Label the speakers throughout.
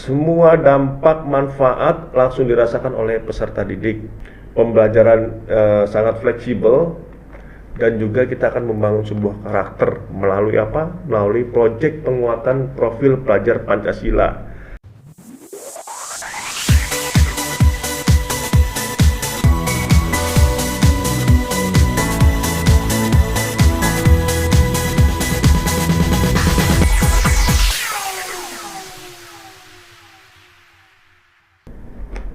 Speaker 1: semua dampak manfaat langsung dirasakan oleh peserta didik. Pembelajaran sangat fleksibel dan juga kita akan membangun sebuah karakter melalui apa? Melalui proyek penguatan profil pelajar Pancasila.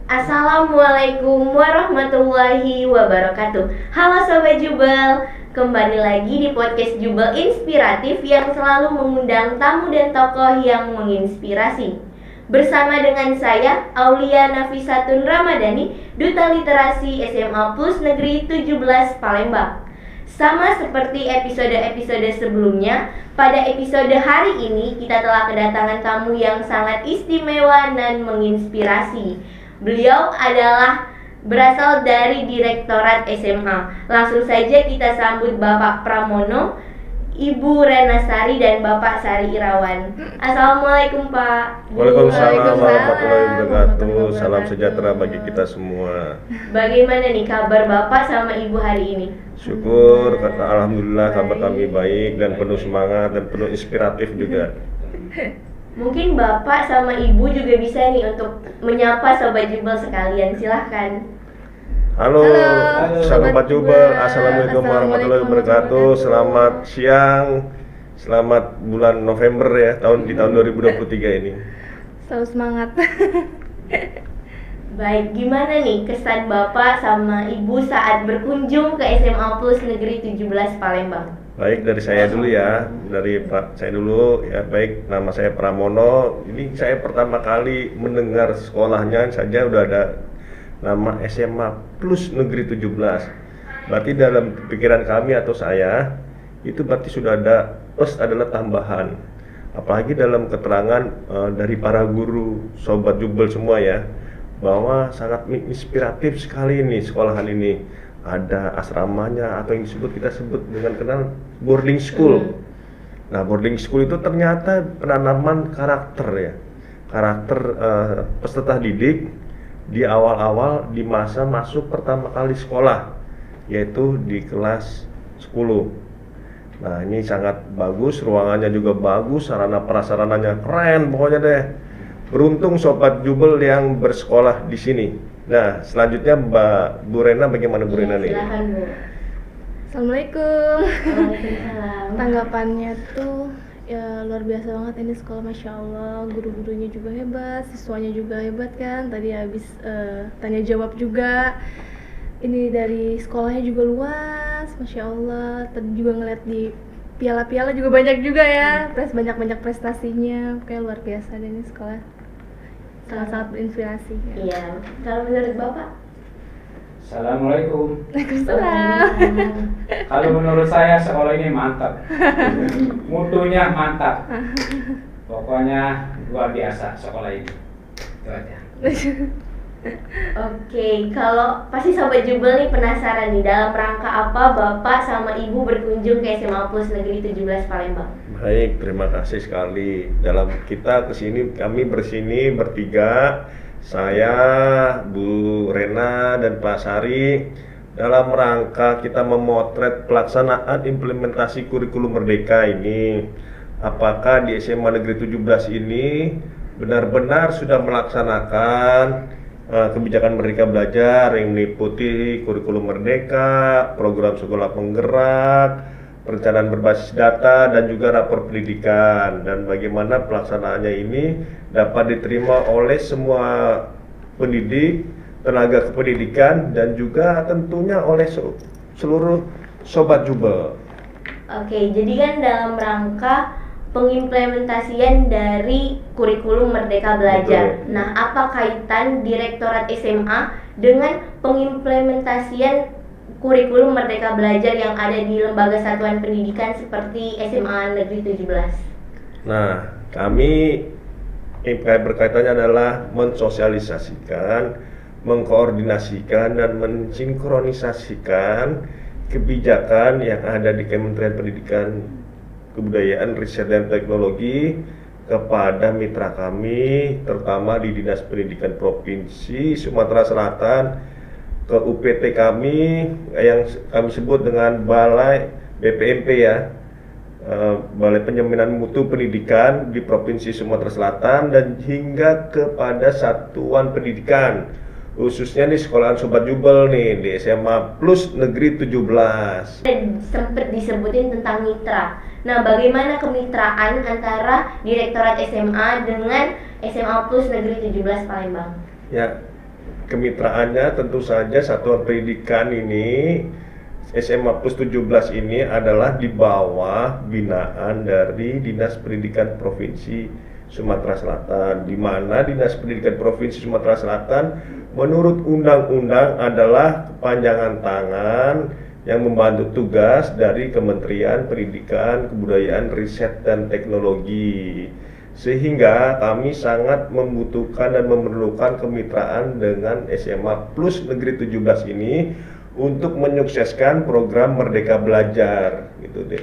Speaker 2: Assalamualaikum warahmatullahi wabarakatuh. Halo Sobat Jubel, kembali lagi di podcast Jubel Inspiratif yang selalu mengundang tamu dan tokoh yang menginspirasi. Bersama dengan saya, Aulia Nafisatun Ramadhani, Duta Literasi SMA Plus Negeri 17 Palembang. Sama seperti episode-episode sebelumnya, pada episode hari ini kita telah kedatangan tamu yang sangat istimewa dan menginspirasi. Beliau adalah berasal dari Direktorat SMA. Langsung saja kita sambut Bapak Pramono, Ibu Renasari dan Bapak Sari Irawan. Assalamualaikum Pak.
Speaker 1: Waalaikumsalam warahmatullahi wabarakatuh. Salam sejahtera bagi kita semua.
Speaker 2: Bagaimana nih kabar Bapak sama Ibu hari ini?
Speaker 1: Syukur, alhamdulillah kabar kami baik dan penuh semangat dan penuh inspiratif juga.
Speaker 2: Mungkin Bapak sama Ibu juga bisa nih untuk menyapa Sobat Jubel sekalian, silahkan.
Speaker 1: Halo Sobat Jubel, Assalamualaikum warahmatullahi wabarakatuh. Selamat siang, selamat bulan November ya, di tahun 2023 ini.
Speaker 3: Selalu semangat.
Speaker 2: Baik, gimana nih kesan Bapak sama Ibu saat berkunjung ke SMA Plus Negeri 17 Palembang?
Speaker 1: Baik, dari saya dulu ya, saya dulu ya. Baik, nama saya Pramono. Ini saya pertama kali mendengar sekolahnya saja udah ada nama SMA Plus Negeri 17. Berarti dalam pikiran kami atau saya itu berarti sudah ada plus adalah tambahan. Apalagi dalam keterangan dari para guru Sobat Jubel semua ya, bahwa sangat inspiratif sekali ini sekolahan ini. Ada asramanya atau yang kita sebut dengan kenal boarding school. Nah, boarding school itu ternyata penanaman karakter ya, karakter peserta didik di awal-awal di masa masuk pertama kali sekolah, yaitu di kelas 10. Nah, ini sangat bagus, ruangannya juga bagus, sarana prasarananya keren pokoknya deh. Beruntung Sobat Jubel yang bersekolah di sini. Nah, selanjutnya Mbak Bu Rena, bagaimana Bu Rena nih?
Speaker 2: Silakan Bu.
Speaker 3: Assalamualaikum.
Speaker 2: Waalaikumsalam.
Speaker 3: Tanggapannya tuh ya luar biasa banget ini sekolah, Masya Allah. Guru-gurunya juga hebat, siswanya juga hebat kan. Tadi habis tanya jawab juga. Ini dari sekolahnya juga luas, Masya Allah. Tadi juga ngeliat di piala-piala juga banyak juga ya. Banyak-banyak prestasinya. Kayak luar biasa deh ini sekolah. Sangat-sangat berinspirasi ya.
Speaker 2: Iya, kalau menurut Bapak?
Speaker 4: Assalamualaikum.
Speaker 3: Waalaikumsalam.
Speaker 4: Kalau menurut saya sekolah ini mantap. Mutunya mantap. Pokoknya luar biasa sekolah ini. Itu aja.
Speaker 2: Oke, kalau pasti Sobat Jubel nih penasaran nih dalam rangka apa Bapak sama Ibu berkunjung ke SMA Plus Negeri 17 Palembang?
Speaker 1: Baik, terima kasih sekali. Dalam kita kesini, kami bersini bertiga, saya, Bu Rena dan Pak Sari, dalam rangka kita memotret pelaksanaan implementasi kurikulum Merdeka ini. Apakah di SMA Negeri 17 ini benar-benar sudah melaksanakan kebijakan Merdeka Belajar yang meliputi kurikulum Merdeka, program sekolah penggerak, perencanaan berbasis data, dan juga rapor pendidikan, dan bagaimana pelaksanaannya ini dapat diterima oleh semua pendidik, tenaga kependidikan, dan juga tentunya oleh seluruh Sobat Jubel.
Speaker 2: Oke, jadi kan dalam rangka pengimplementasian dari kurikulum Merdeka Belajar.
Speaker 1: Betul.
Speaker 2: Nah, apa kaitan Direktorat SMA dengan pengimplementasian kurikulum Merdeka Belajar yang ada di lembaga satuan pendidikan seperti SMA Negeri 17?
Speaker 1: Nah, kami berkaitannya adalah mensosialisasikan, mengkoordinasikan, dan mensinkronisasikan kebijakan yang ada di Kementerian Pendidikan, Kebudayaan, Riset dan Teknologi kepada mitra kami, terutama di Dinas Pendidikan Provinsi Sumatera Selatan, ke UPT kami yang kami sebut dengan Balai BPMP ya, Balai Penjaminan Mutu Pendidikan di Provinsi Sumatera Selatan, dan hingga kepada satuan pendidikan, khususnya di sekolahan Sobat Jubel nih di SMA Plus Negeri 17.
Speaker 2: Sempat disebutin tentang mitra. Nah, bagaimana kemitraan antara Direktorat SMA dengan SMA Plus Negeri 17 Palembang?
Speaker 1: Ya, kemitraannya tentu saja satuan pendidikan ini, SMA Plus 17 ini adalah di bawah binaan dari Dinas Pendidikan Provinsi Sumatera Selatan, di mana Dinas Pendidikan Provinsi Sumatera Selatan menurut undang-undang adalah kepanjangan tangan yang membantu tugas dari Kementerian Pendidikan, Kebudayaan, Riset, dan Teknologi. Sehingga kami sangat membutuhkan dan memerlukan kemitraan dengan SMA Plus Negeri 17 ini untuk menyukseskan program Merdeka Belajar, gitu deh.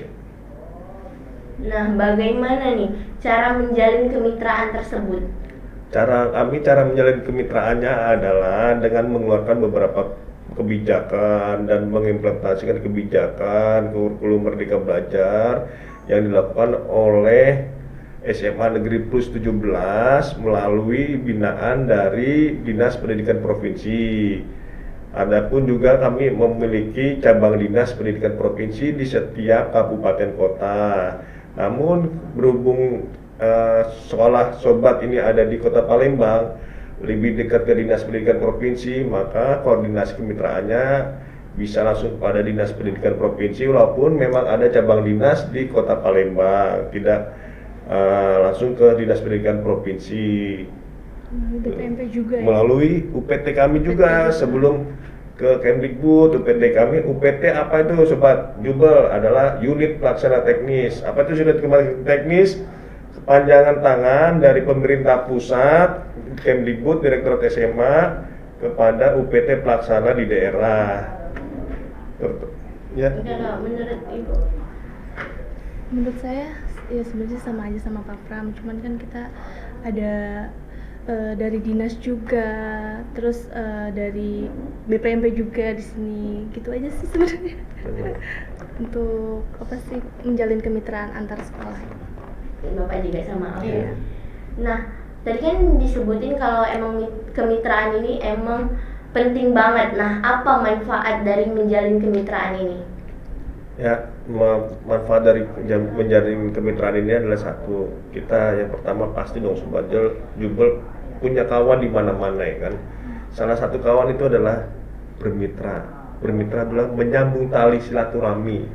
Speaker 2: Nah, bagaimana nih cara menjalin kemitraan tersebut?
Speaker 1: Cara menjalin kemitraannya adalah dengan mengeluarkan beberapa kebijakan dan mengimplementasikan kebijakan kurikulum Merdeka Belajar yang dilakukan oleh SMA Negeri Plus 17 melalui binaan dari Dinas Pendidikan Provinsi. Adapun juga kami memiliki cabang Dinas Pendidikan Provinsi di setiap kabupaten kota. Namun berhubung sekolah Sobat ini ada di Kota Palembang, lebih dekat ke Dinas Pendidikan Provinsi, maka koordinasi kemitraannya bisa langsung kepada Dinas Pendidikan Provinsi, walaupun memang ada cabang dinas di Kota Palembang, tidak langsung ke Dinas Pendidikan Provinsi.
Speaker 3: BPMP juga ya?
Speaker 1: Melalui UPT kami juga sebelum ke Kemdikbud. UPT kami, UPT apa itu Sobat Jubel? Adalah unit pelaksana teknis. Apa itu unit pelaksana teknis? Kepanjangan tangan dari pemerintah pusat, Kemdikbud, Direktorat SMA kepada UPT pelaksana di daerah. Ya.
Speaker 2: Menurut Ibu?
Speaker 3: Menurut saya ya sebenarnya sama aja sama Pak Pram, cuman kan kita ada dari dinas juga, terus dari BPMP juga di sini, gitu aja sih sebenarnya. Untuk apa sih menjalin kemitraan antar sekolah.
Speaker 2: Bapak juga sama aku.
Speaker 3: Iya.
Speaker 2: Nah, tadi kan disebutin kalau emang kemitraan ini emang penting banget. Nah, apa manfaat dari menjalin kemitraan ini?
Speaker 1: Ya, manfaat dari menjalin kemitraan ini adalah satu, kita yang pertama pasti dong Sobat Jubel punya kawan di mana-mana ya kan. Salah satu kawan itu adalah bermitra. Bermitra adalah menyambung tali silaturahmi.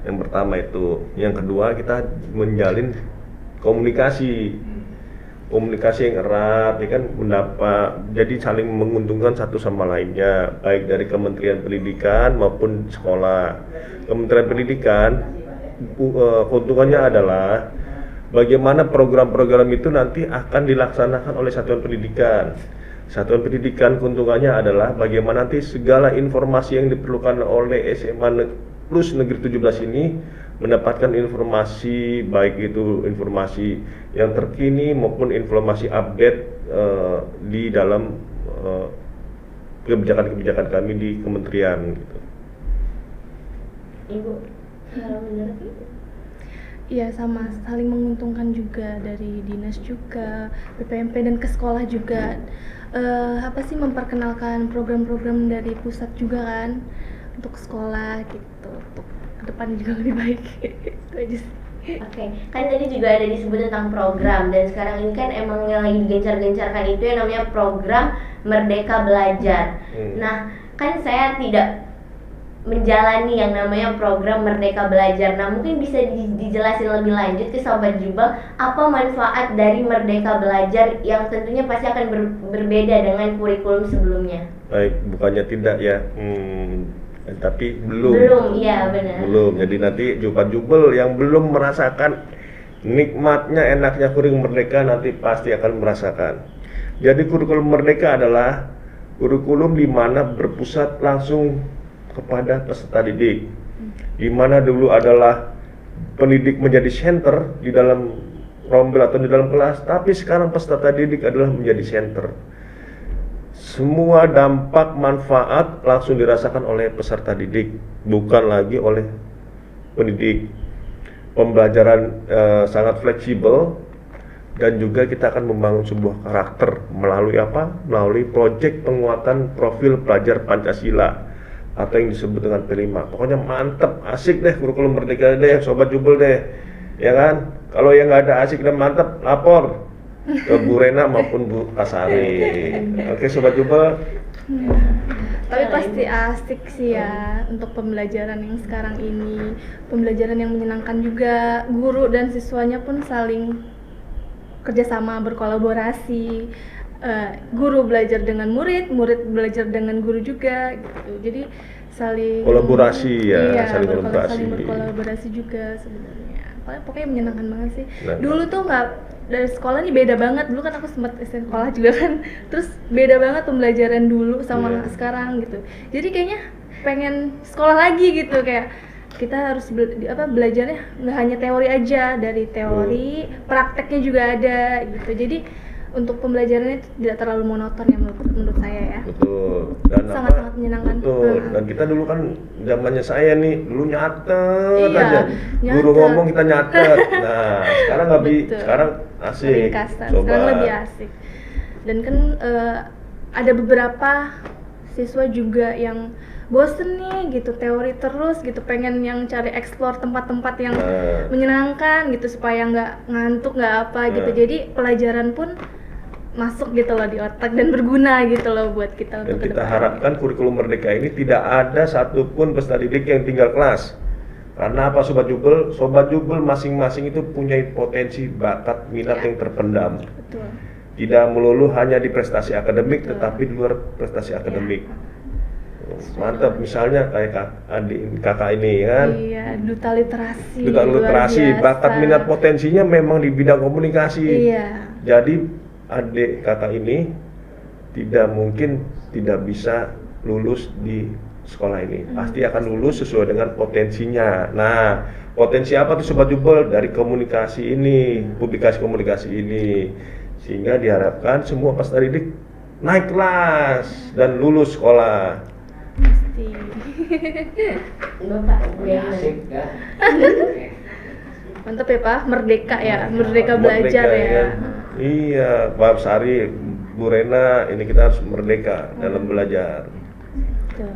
Speaker 1: Yang pertama itu. Yang kedua, kita menjalin komunikasi yang erat, ya kan, jadi saling menguntungkan satu sama lainnya, baik dari Kementerian Pendidikan maupun sekolah. Kementerian Pendidikan keuntungannya adalah bagaimana program-program itu nanti akan dilaksanakan oleh satuan pendidikan. Satuan pendidikan keuntungannya adalah bagaimana nanti segala informasi yang diperlukan oleh SMA Plus Negeri 17 ini mendapatkan informasi, baik itu informasi yang terkini maupun informasi update di dalam kebijakan-kebijakan kami di kementerian gitu.
Speaker 2: Ibu, kalau menurut Ibu?
Speaker 3: Iya sama, saling menguntungkan juga dari dinas juga, BPMP dan ke sekolah juga. Apa sih memperkenalkan program-program dari pusat juga kan untuk sekolah gitu, untuk ke depan juga lebih baik. Itu aja sih.
Speaker 2: Oke, kan tadi juga ada disebut tentang program, dan sekarang ini kan emang yang lagi digencar-gencarkan itu yang namanya program Merdeka Belajar. Nah, kan saya tidak menjalani yang namanya program Merdeka Belajar. Nah, mungkin bisa dijelasin lebih lanjut ke Sobat Jubel, apa manfaat dari Merdeka Belajar yang tentunya pasti akan berbeda dengan kurikulum sebelumnya.
Speaker 1: Baik, bukannya tidak ya, tapi belum.
Speaker 2: Iya benar.
Speaker 1: Belum. Jadi nanti Sobat Jubel yang belum merasakan nikmatnya, enaknya kurikulum Merdeka nanti pasti akan merasakan. Jadi kurikulum Merdeka adalah kurikulum di mana berpusat langsung kepada peserta didik, di mana dulu adalah pendidik menjadi center di dalam rombel atau di dalam kelas, tapi sekarang peserta didik adalah menjadi center. Semua dampak manfaat langsung dirasakan oleh peserta didik, bukan lagi oleh pendidik. Pembelajaran sangat fleksibel, dan juga kita akan membangun sebuah karakter melalui apa? Melalui proyek penguatan profil pelajar Pancasila atau yang disebut dengan P5. Pokoknya mantep, asik deh kurikulum merdeka deh, sobat jubel deh, ya kan? Kalau yang nggak ada asik dan mantep, lapor ke Bu Rena maupun Bu Kasari. Oke sobat jubel.
Speaker 3: Tapi pasti asik sih ya untuk pembelajaran yang sekarang ini, pembelajaran yang menyenangkan juga, guru dan siswanya pun saling kerjasama, berkolaborasi. Guru belajar dengan murid, murid belajar dengan guru juga gitu. Jadi saling
Speaker 1: Kolaborasi ya,
Speaker 3: iya,
Speaker 1: saling kolaborasi.
Speaker 3: saling berkolaborasi juga sebenarnya. Pokoknya menyenangkan banget sih.
Speaker 1: Nah.
Speaker 3: Dulu tuh nggak, dari sekolah nih beda banget. Dulu kan aku sempat sekolah juga kan. Terus beda banget pembelajaran dulu sama
Speaker 1: Iya.
Speaker 3: sekarang gitu. Jadi kayaknya pengen sekolah lagi gitu, kayak kita harus belajarnya nggak hanya teori aja, dari teori prakteknya juga ada gitu. Jadi untuk pembelajarannya itu tidak terlalu monoton ya menurut saya ya.
Speaker 1: Betul. Dan
Speaker 3: Sangat-sangat menyenangkan.
Speaker 1: Betul. Dan kita dulu kan zamannya saya nih dulu nyatet
Speaker 3: Iya,
Speaker 1: aja. Guru
Speaker 3: nyatet.
Speaker 1: ngomong kita nyatet. Nah, sekarang nggak
Speaker 3: Betul.
Speaker 1: sekarang asik.
Speaker 3: Ringkasan.
Speaker 1: Coba.
Speaker 3: Sekarang lebih asik. Dan kan ada beberapa siswa juga yang bosen nih gitu, teori terus gitu, pengen yang cari explore tempat-tempat yang
Speaker 1: Nah.
Speaker 3: menyenangkan gitu supaya nggak ngantuk, nggak apa gitu.
Speaker 1: Nah.
Speaker 3: Jadi pelajaran pun masuk gitu loh di otak dan berguna gitu loh buat kita
Speaker 1: Dan
Speaker 3: untuk
Speaker 1: kita
Speaker 3: kedepannya.
Speaker 1: harapkan kurikulum merdeka ini tidak ada satupun peserta didik yang tinggal kelas. Karena apa sobat jubel? Sobat jubel masing-masing itu punya potensi, bakat, minat
Speaker 3: Ya.
Speaker 1: yang terpendam.
Speaker 3: Betul.
Speaker 1: Tidak melulu hanya di prestasi akademik,
Speaker 3: Betul.
Speaker 1: tetapi di luar prestasi akademik.
Speaker 3: Ya.
Speaker 1: Mantap, misalnya kayak kakak ini kan.
Speaker 3: Iya, duta literasi.
Speaker 1: Duta
Speaker 3: luar
Speaker 1: literasi,
Speaker 3: biasa.
Speaker 1: bakat minat potensinya memang di bidang komunikasi.
Speaker 3: Iya.
Speaker 1: Jadi adik kakak ini tidak mungkin tidak bisa lulus di sekolah ini. Pasti akan lulus sesuai dengan potensinya. Nah, potensi apa tuh sobat jubel? Dari komunikasi ini, publikasi komunikasi ini. Sehingga diharapkan semua peserta didik naik kelas dan lulus sekolah.
Speaker 3: Pasti.
Speaker 2: Bapak
Speaker 4: Asik ya.
Speaker 3: Mantap ya Pak, merdeka ya, merdeka belajar
Speaker 1: Merdeka,
Speaker 3: ya.
Speaker 1: kan? Iya, Pak Sari, Bu Rena, ini kita harus merdeka dalam belajar.
Speaker 3: Tuh.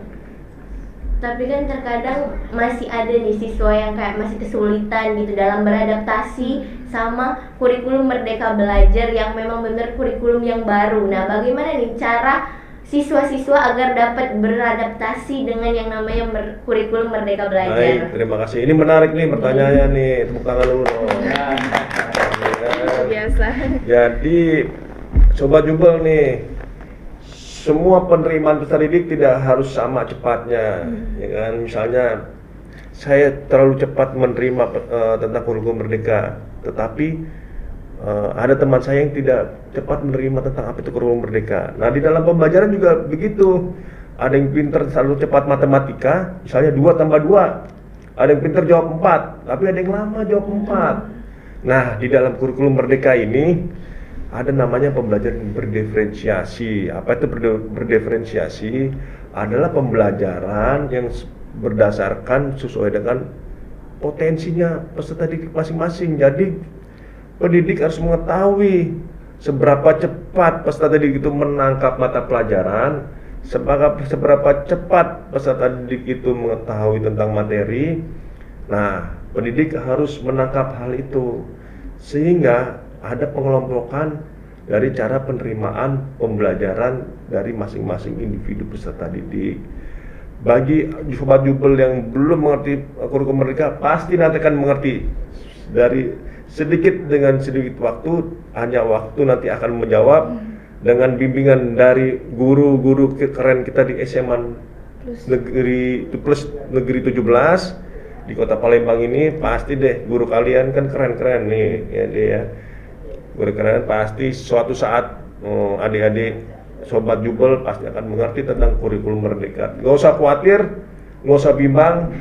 Speaker 2: Tapi kan terkadang masih ada nih siswa yang kayak masih kesulitan gitu dalam beradaptasi sama kurikulum Merdeka Belajar yang memang benar kurikulum yang baru. Nah, bagaimana nih cara siswa-siswa agar dapat beradaptasi dengan yang namanya kurikulum Merdeka
Speaker 1: Baik,
Speaker 2: Belajar?
Speaker 1: terima kasih. Ini menarik nih pertanyaannya nih, tepuk tangan dulu dong.
Speaker 4: Ya.
Speaker 3: Biasa.
Speaker 1: Jadi, sobat jubel nih, semua penerimaan peserta didik tidak harus sama cepatnya, ya kan? Misalnya saya terlalu cepat menerima tentang kurikulum merdeka, tetapi ada teman saya yang tidak cepat menerima tentang apa itu kurikulum merdeka. Nah, di dalam pembelajaran juga begitu. Ada yang pintar terlalu cepat matematika, misalnya 2 tambah 2. Ada yang pintar jawab 4, tapi ada yang lama jawab 4. Nah, di dalam kurikulum merdeka ini ada namanya pembelajaran berdiferensiasi. Apa itu berdiferensiasi? Adalah pembelajaran yang berdasarkan sesuai dengan potensinya peserta didik masing-masing. Jadi pendidik harus mengetahui seberapa cepat peserta didik itu menangkap mata pelajaran, seberapa cepat peserta didik itu mengetahui tentang materi. Nah, pendidik harus menangkap hal itu sehingga ada pengelompokan dari cara penerimaan pembelajaran dari masing-masing individu peserta didik. Bagi sobat jubel yang belum mengerti kurikulum merdeka, pasti nanti akan mengerti. Dari sedikit dengan sedikit waktu, hanya waktu nanti akan menjawab dengan bimbingan dari guru-guru keren kita di SMA Negeri 17 di Kota Palembang ini. Pasti deh guru kalian kan keren-keren nih ya dia ya. Guru keren pasti suatu saat adik-adik sobat jubel pasti akan mengerti tentang kurikulum merdeka. Nggak usah khawatir, nggak usah bimbang.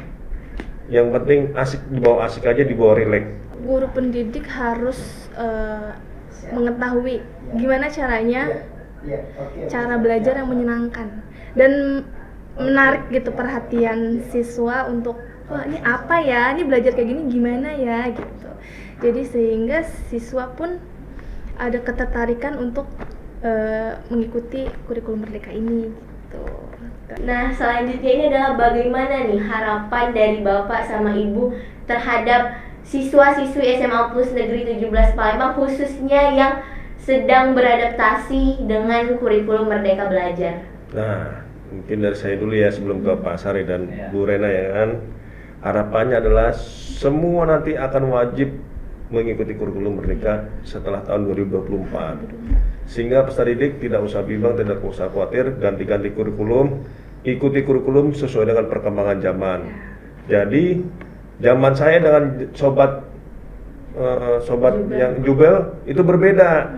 Speaker 1: Yang penting asik, dibawa asik aja, dibawa rileks.
Speaker 3: Guru pendidik harus mengetahui gimana caranya cara belajar yang menyenangkan dan menarik gitu perhatian siswa untuk wah ini apa ya, ini belajar kayak gini gimana ya gitu. Jadi sehingga siswa pun ada ketertarikan untuk mengikuti kurikulum Merdeka ini gitu.
Speaker 2: Nah, selanjutnya ini adalah bagaimana nih harapan dari Bapak sama Ibu terhadap siswa-siswi SMA Plus Negeri 17 Palembang, khususnya yang sedang beradaptasi dengan kurikulum Merdeka Belajar.
Speaker 1: Nah, mungkin dari saya dulu ya sebelum ke Pak Sari dan Bu Rena ya kan. Harapannya adalah semua nanti akan wajib mengikuti kurikulum Merdeka setelah tahun 2024. Sehingga peserta didik tidak usah bimbang, tidak usah khawatir, ganti-ganti kurikulum, ikuti kurikulum sesuai dengan perkembangan zaman. Jadi zaman saya dengan sobat yang Jubel itu berbeda.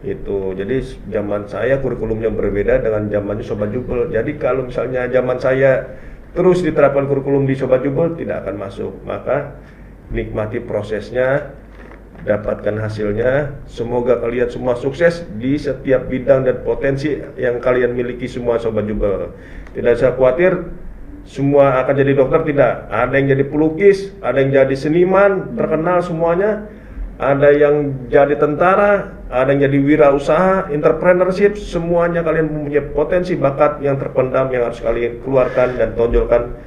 Speaker 1: Itu jadi zaman saya kurikulumnya berbeda dengan zamannya sobat Jubel. Jadi kalau misalnya zaman saya terus diterapkan kurikulum di sobat Jubel tidak akan masuk. Maka nikmati prosesnya, dapatkan hasilnya. Semoga kalian semua sukses di setiap bidang dan potensi yang kalian miliki semua sobat Jubel. Tidak usah khawatir semua akan jadi dokter, tidak. Ada yang jadi pelukis, ada yang jadi seniman terkenal semuanya, ada yang jadi tentara, ada yang jadi wirausaha, entrepreneurship. Semuanya kalian mempunyai potensi bakat yang terpendam yang harus kalian keluarkan dan tonjolkan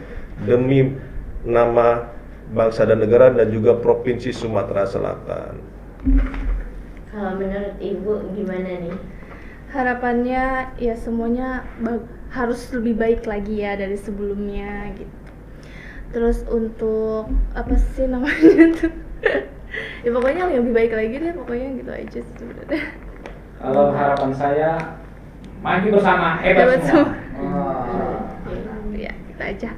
Speaker 1: demi nama bangsa dan negara dan juga provinsi Sumatera Selatan.
Speaker 2: Kalau menurut Ibu gimana nih?
Speaker 3: Harapannya ya semuanya harus lebih baik lagi ya dari sebelumnya gitu. Terus untuk apa sih namanya tuh? Ya pokoknya yang lebih baik lagi deh, pokoknya gitu aja sih sebenarnya.
Speaker 4: Kalau harapan saya maju bersama, hebat semua.
Speaker 3: Ya, kita aja.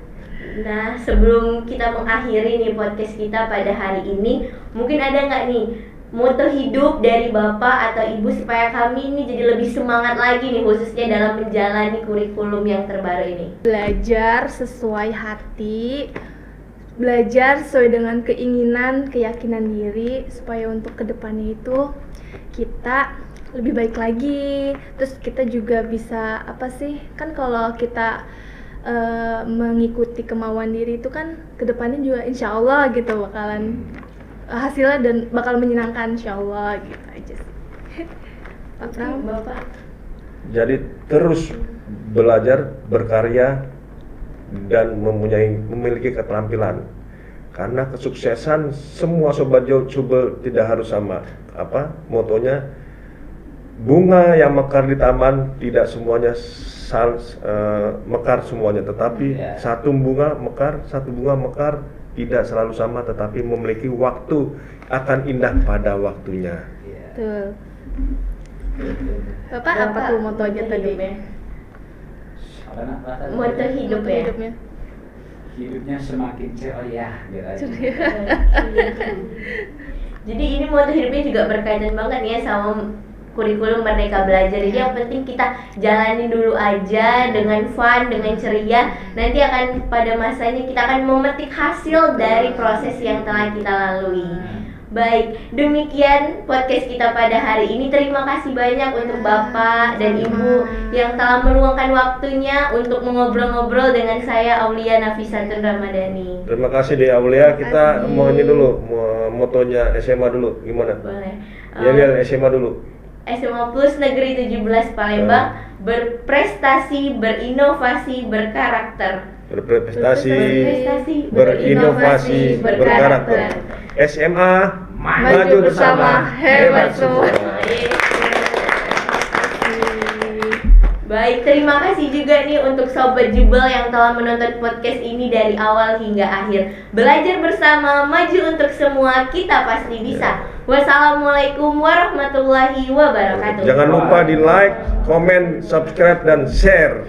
Speaker 2: Nah, sebelum kita mengakhiri nih podcast kita pada hari ini, mungkin ada nggak nih moto hidup dari Bapak atau Ibu supaya kami ini jadi lebih semangat lagi nih, khususnya dalam menjalani kurikulum yang terbaru ini?
Speaker 3: Belajar sesuai hati, belajar sesuai dengan keinginan, keyakinan diri, supaya untuk kedepannya itu kita lebih baik lagi. Terus kita juga bisa apa sih, kan kalau kita mengikuti kemauan diri itu kan kedepannya juga insya Allah gitu bakalan hasilnya dan bakal menyenangkan insya Allah gitu aja sih. Pak Pram,
Speaker 2: Bapak.
Speaker 1: Jadi terus belajar, berkarya dan memiliki keterampilan. Karena kesuksesan semua sobat Jubel tidak harus sama. Motonya bunga yang mekar di taman tidak semuanya mekar semuanya, tetapi satu bunga mekar tidak selalu sama, tetapi memiliki waktu akan indah pada waktunya.
Speaker 3: betul. Bapak apa tuh motonya tadi?
Speaker 2: Moto hidup ya.
Speaker 4: Hidupnya semakin ceria gitu aja.
Speaker 2: Jadi ini moto hidupnya juga berkaitan banget ya sama kurikulum Merdeka Belajar. Jadi yang penting kita jalani dulu aja dengan fun, dengan ceria. Nanti akan pada masanya kita akan memetik hasil dari proses yang telah kita lalui. Baik, demikian podcast kita pada hari ini. Terima kasih banyak untuk Bapak dan Ibu yang telah meluangkan waktunya untuk mengobrol-ngobrol dengan saya, Aulia Nafisatun Ramadhani.
Speaker 1: Terima kasih deh Aulia. Kita mau ini dulu, motonya SMA dulu, gimana?
Speaker 2: Boleh.
Speaker 1: Ya, SMA dulu.
Speaker 2: SMA Plus Negeri 17 Palembang, berprestasi, berinovasi, berkarakter.
Speaker 1: Berprestasi,
Speaker 2: Berinovasi,
Speaker 1: berinovasi, berkarakter. SMA maju bersama, hebat semua.
Speaker 2: Baik, terima kasih juga nih untuk Sobat Jubel yang telah menonton podcast ini dari awal hingga akhir. Belajar bersama, maju untuk semua, kita pasti bisa. Wassalamualaikum warahmatullahi wabarakatuh.
Speaker 1: Jangan lupa di like, komen, subscribe, dan share.